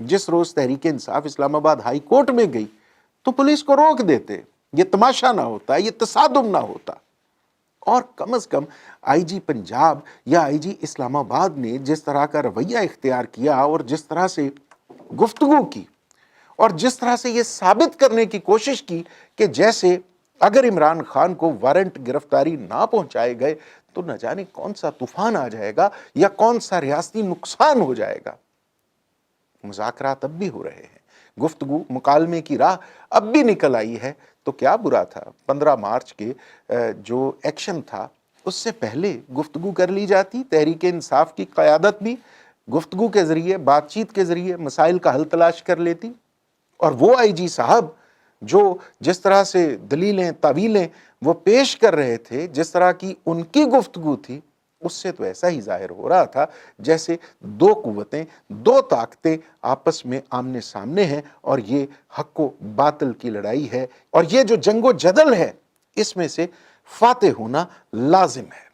جس روز تحریک انصاف اسلام آباد high court میں گئی تو پولیس کو روک دیتے، یہ تماشا نہ ہوتا، یہ تصادم نہ ہوتا۔ اور کم از کم آئی جی پنجاب یا آئی جی اسلام آباد نے جس طرح کا رویہ اختیار کیا اور جس طرح سے گفتگو کی اور جس طرح سے یہ ثابت کرنے کی کوشش کی کہ جیسے اگر عمران خان کو وارنٹ گرفتاری نہ پہنچائے گئے تو نہ جانے کون سا طوفان آ جائے گا یا کون سا ریاستی نقصان ہو جائے گا۔ مذاکرات اب بھی ہو رہے ہیں، گفتگو مکالمے کی راہ اب بھی نکل آئی ہے، تو کیا برا تھا 15 مارچ کے جو ایکشن تھا اس سے پہلے گفتگو کر لی جاتی، تحریک انصاف کی قیادت بھی گفتگو کے ذریعے، بات چیت کے ذریعے مسائل کا حل تلاش کر لیتی، اور وہ آئی جی صاحب جو جس طرح سے دلیلیں تعویلیں وہ پیش کر رہے تھے، جس طرح کی ان کی گفتگو تھی، اس سے تو ایسا ہی ظاہر ہو رہا تھا جیسے دو قوتیں، دو طاقتیں آپس میں آمنے سامنے ہیں اور یہ حق و باطل کی لڑائی ہے، اور یہ جو جنگ و جدل ہے اس میں سے فاتح ہونا لازم ہے۔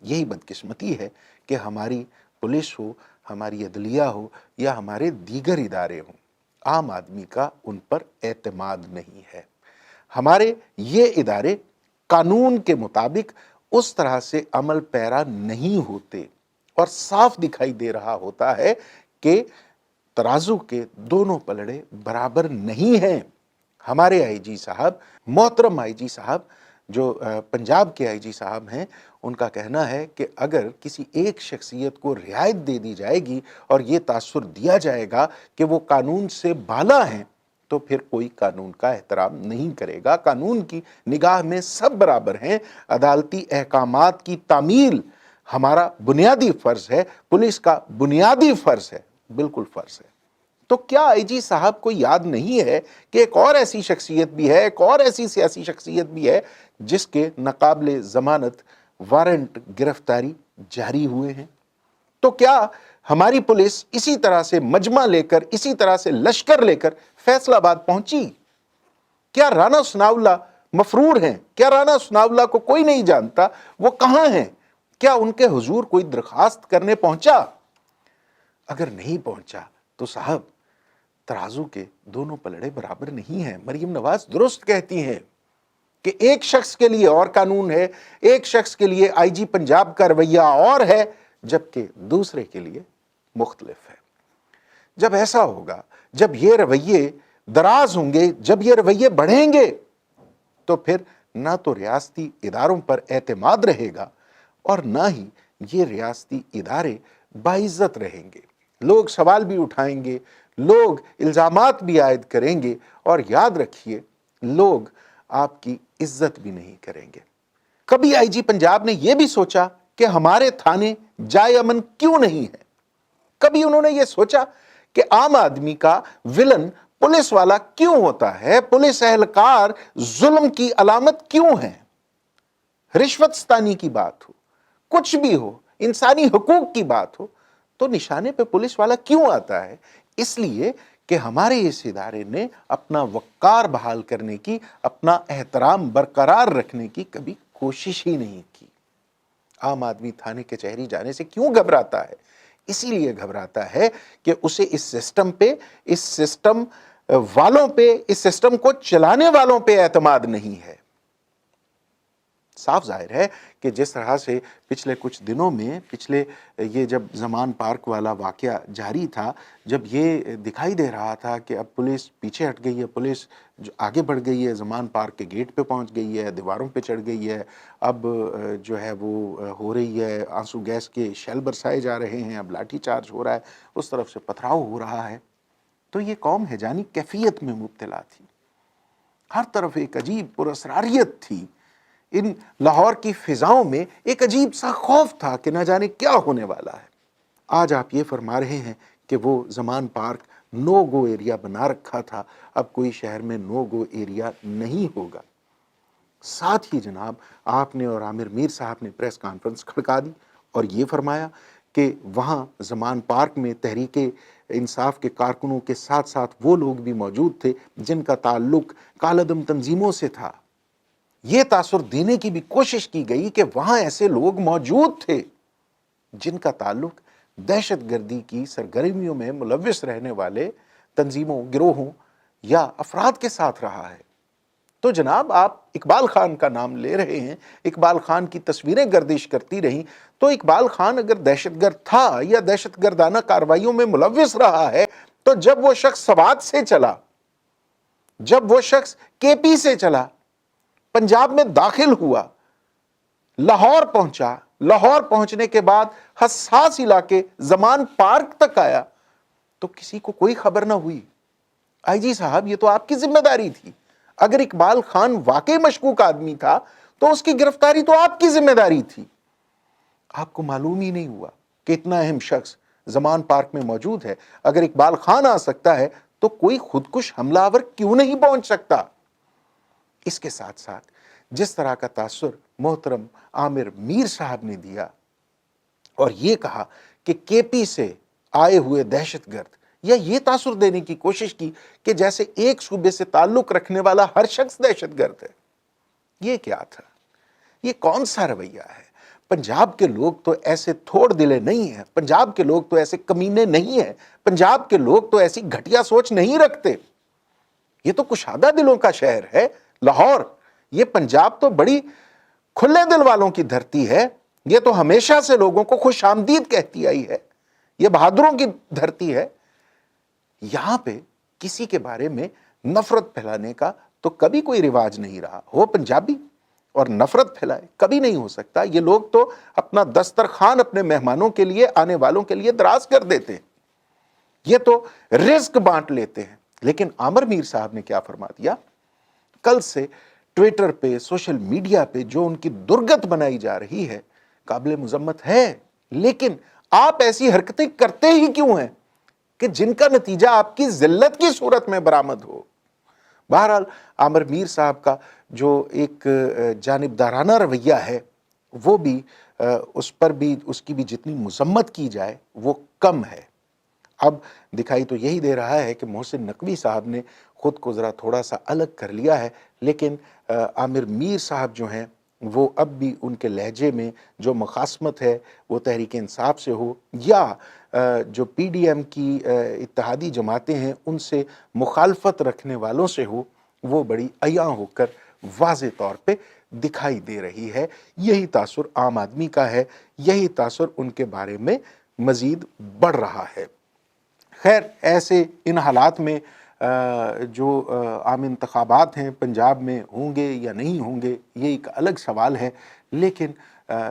یہی بدقسمتی ہے کہ ہماری پولیس ہو، ہماری عدلیہ ہو یا ہمارے دیگر ادارے ہوں، عام آدمی کا ان پر اعتماد نہیں ہے۔ ہمارے یہ ادارے قانون کے مطابق اس طرح سے عمل پیرا نہیں ہوتے، اور صاف دکھائی دے رہا ہوتا ہے کہ ترازو کے دونوں پلڑے برابر نہیں ہیں۔ ہمارے آئی جی صاحب، محترم آئی جی صاحب جو پنجاب کے آئی جی صاحب ہیں، ان کا کہنا ہے کہ اگر کسی ایک شخصیت کو رعایت دے دی جائے گی اور یہ تاثر دیا جائے گا کہ وہ قانون سے بالا ہیں تو پھر کوئی قانون کا احترام نہیں کرے گا۔ قانون کی نگاہ میں سب برابر ہیں، عدالتی احکامات کی تعمیل ہمارا بنیادی فرض ہے، پولیس کا بنیادی فرض ہے، بالکل فرض ہے۔ تو کیا آئی جی صاحب کو یاد نہیں ہے کہ ایک اور ایسی شخصیت بھی ہے، ایک اور ایسی سیاسی شخصیت بھی ہے جس کے ناقابل ضمانت وارنٹ گرفتاری جاری ہوئے ہیں؟ تو کیا ہماری پولیس اسی طرح سے مجمع لے کر، اسی طرح سے لشکر لے کر فیصل آباد پہنچی؟ کیا رانا ثناء اللہ مفرور ہیں؟ کیا رانا ثناء اللہ کو کوئی نہیں جانتا؟ وہ کہاں ہیں؟ کیا ان کے حضور کوئی درخواست کرنے پہنچا؟ اگر نہیں پہنچا تو صاحب ترازو کے دونوں پلڑے برابر نہیں ہیں۔ مریم نواز درست کہتی ہیں کہ ایک شخص کے لیے اور قانون ہے، ایک شخص کے لیے آئی جی پنجاب کا رویہ اور ہے، جبکہ دوسرے کے لیے مختلف ہے۔ جب ایسا ہوگا، جب یہ رویے دراز ہوں گے، جب یہ رویے بڑھیں گے، تو پھر نہ تو ریاستی اداروں پر اعتماد رہے گا اور نہ ہی یہ ریاستی ادارے باعزت رہیں گے۔ لوگ سوال بھی اٹھائیں گے، لوگ الزامات بھی عائد کریں گے، اور یاد رکھیے لوگ آپ کی عزت بھی نہیں کریں گے۔ کبھی آئی جی پنجاب نے یہ بھی سوچا کہ ہمارے تھانے جائے امن کیوں نہیں ہے؟ کبھی انہوں نے یہ سوچا کہ عام آدمی کا ولن پولیس والا کیوں ہوتا ہے؟ پولیس اہلکار ظلم کی علامت کیوں ہے؟ رشوت ستانی کی بات ہو، کچھ بھی ہو، انسانی حقوق کی بات ہو، تو نشانے پہ پولیس والا کیوں آتا ہے؟ اس لیے کہ ہمارے اس ادارے نے اپنا وقار بحال کرنے کی، اپنا احترام برقرار رکھنے کی کبھی کوشش ہی نہیں کی۔ عام آدمی تھانے کچہری جانے سے کیوں گھبراتا ہے؟ اسی لیے گھبراتا ہے کہ اسے اس سسٹم پہ، اس سسٹم والوں پہ، اس سسٹم کو چلانے والوں پہ اعتماد نہیں ہے۔ صاف ظاہر ہے کہ جس طرح سے پچھلے کچھ دنوں میں، یہ جب زمان پارک والا واقعہ جاری تھا، جب یہ دکھائی دے رہا تھا کہ اب پولیس پیچھے ہٹ گئی ہے، پولیس جو آگے بڑھ گئی ہے، زمان پارک کے گیٹ پہ پہنچ گئی ہے، دیواروں پہ چڑھ گئی ہے، اب جو ہے وہ ہو رہی ہے، آنسو گیس کے شیل برسائے جا رہے ہیں، اب لاٹھی چارج ہو رہا ہے، اس طرف سے پتھراؤ ہو رہا ہے، تو یہ قوم ہیجانی کیفیت میں مبتلا تھی۔ ہر طرف ایک عجیب پراسراریت تھی، ان لاہور کی فضاؤں میں ایک عجیب سا خوف تھا کہ نہ جانے کیا ہونے والا ہے۔ آج آپ یہ فرما رہے ہیں کہ وہ زمان پارک نو گو ایریا بنا رکھا تھا، اب کوئی شہر میں نو گو ایریا نہیں ہوگا۔ ساتھ ہی جناب آپ نے اور عامر میر صاحب نے پریس کانفرنس کھڑکا دی اور یہ فرمایا کہ وہاں زمان پارک میں تحریک انصاف کے کارکنوں کے ساتھ ساتھ وہ لوگ بھی موجود تھے جن کا تعلق کالعدم تنظیموں سے تھا۔ یہ تاثر دینے کی بھی کوشش کی گئی کہ وہاں ایسے لوگ موجود تھے جن کا تعلق دہشت گردی کی سرگرمیوں میں ملوث رہنے والے تنظیموں، گروہوں یا افراد کے ساتھ رہا ہے۔ تو جناب آپ اقبال خان کا نام لے رہے ہیں، اقبال خان کی تصویریں گردش کرتی رہیں، تو اقبال خان اگر دہشت گرد تھا یا دہشت گردانہ کارروائیوں میں ملوث رہا ہے، تو جب وہ شخص سوات سے چلا، جب وہ شخص کے پی سے چلا، پنجاب میں داخل ہوا، لاہور پہنچا، لاہور پہنچنے کے بعد حساس علاقے زمان پارک تک آیا، تو کسی کو کوئی خبر نہ ہوئی۔ آئی جی صاحب، یہ تو آپ کی ذمہ داری تھی۔ اگر اقبال خان واقعی مشکوک آدمی تھا تو اس کی گرفتاری تو آپ کی ذمہ داری تھی۔ آپ کو معلوم ہی نہیں ہوا کہ اتنا اہم شخص زمان پارک میں موجود ہے۔ اگر اقبال خان آ سکتا ہے تو کوئی خودکش حملہ آور کیوں نہیں پہنچ سکتا؟ اس کے ساتھ ساتھ جس طرح کا تاثر محترم عامر میر صاحب نے دیا اور یہ کہا کہ کے پی سے آئے ہوئے دہشت گرد، یا یہ تاثر دینے کی کوشش کی کہ جیسے ایک صوبے سے تعلق رکھنے والا ہر شخص دہشت گرد ہے، یہ کیا تھا؟ یہ کون سا رویہ ہے؟ پنجاب کے لوگ تو ایسے تھوڑ دلے نہیں ہیں، پنجاب کے لوگ تو ایسے کمینے نہیں ہیں، پنجاب کے لوگ تو ایسی گھٹیا سوچ نہیں رکھتے۔ یہ تو کشادہ دلوں کا شہر ہے لاہور، یہ پنجاب تو بڑی کھلے دل والوں کی دھرتی ہے، یہ تو ہمیشہ سے لوگوں کو خوش آمدید کہتی آئی ہے، یہ بہادروں کی دھرتی ہے۔ یہاں پہ کسی کے بارے میں نفرت پھیلانے کا تو کبھی کوئی رواج نہیں رہا۔ ہو پنجابی اور نفرت پھیلائے، کبھی نہیں ہو سکتا۔ یہ لوگ تو اپنا دسترخوان اپنے مہمانوں کے لیے، آنے والوں کے لیے دراز کر دیتے ہیں، یہ تو رزق بانٹ لیتے ہیں۔ لیکن عامر میر صاحب نے کیا فرما دیا؟ کل سے ٹویٹر پہ، سوشل میڈیا پہ جو ان کی درگت بنائی جا رہی ہے، قابل مذمت ہے، لیکن آپ ایسی حرکتیں کرتے ہی کیوں ہیں کہ جن کا نتیجہ آپ کی ذلت کی صورت میں برآمد ہو؟ بہرحال عامر میر صاحب کا جو ایک جانبدارانہ رویہ ہے، وہ بھی اس پر بھی، اس کی بھی جتنی مذمت کی جائے وہ کم ہے۔ اب دکھائی تو یہی دے رہا ہے کہ محسن نقوی صاحب نے خود کو ذرا تھوڑا سا الگ کر لیا ہے، لیکن عامر میر صاحب جو ہیں وہ اب بھی ان کے لہجے میں جو مخاصمت ہے، وہ تحریک انصاف سے ہو یا جو پی ڈی ایم کی اتحادی جماعتیں ہیں ان سے مخالفت رکھنے والوں سے ہو، وہ بڑی عیاں ہو کر واضح طور پہ دکھائی دے رہی ہے۔ یہی تاثر عام آدمی کا ہے، یہی تاثر ان کے بارے میں مزید بڑھ رہا ہے۔ خیر، ایسے ان حالات میں جو عام انتخابات ہیں پنجاب میں ہوں گے یا نہیں ہوں گے، یہ ایک الگ سوال ہے، لیکن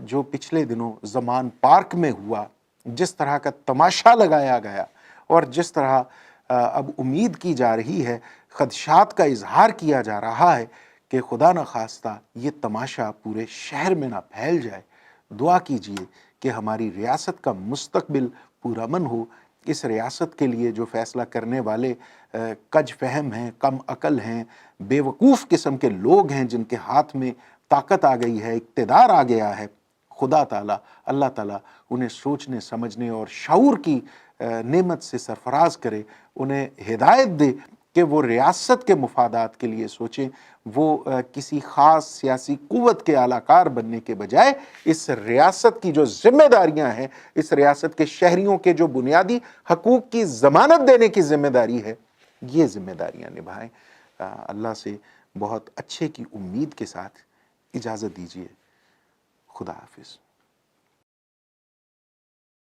جو پچھلے دنوں زمان پارک میں ہوا، جس طرح کا تماشا لگایا گیا اور جس طرح اب امید کی جا رہی ہے، خدشات کا اظہار کیا جا رہا ہے کہ خدا نخواستہ یہ تماشا پورے شہر میں نہ پھیل جائے، دعا کیجئے کہ ہماری ریاست کا مستقبل پرامن ہو۔ اس ریاست کے لیے جو فیصلہ کرنے والے کج فہم ہیں، کم عقل ہیں، بے وقوف قسم کے لوگ ہیں، جن کے ہاتھ میں طاقت آ گئی ہے، اقتدار آ گیا ہے، خدا تعالیٰ، اللہ تعالیٰ انہیں سوچنے سمجھنے اور شعور کی نعمت سے سرفراز کرے، انہیں ہدایت دے کہ وہ ریاست کے مفادات کے لیے سوچیں، وہ کسی خاص سیاسی قوت کے اعلی کار بننے کے بجائے اس ریاست کی جو ذمہ داریاں ہیں، اس ریاست کے شہریوں کے جو بنیادی حقوق کی ضمانت دینے کی ذمہ داری ہے، یہ ذمہ داریاں نبھائیں۔ اللہ سے بہت اچھے کی امید کے ساتھ اجازت دیجیے۔ خدا حافظ۔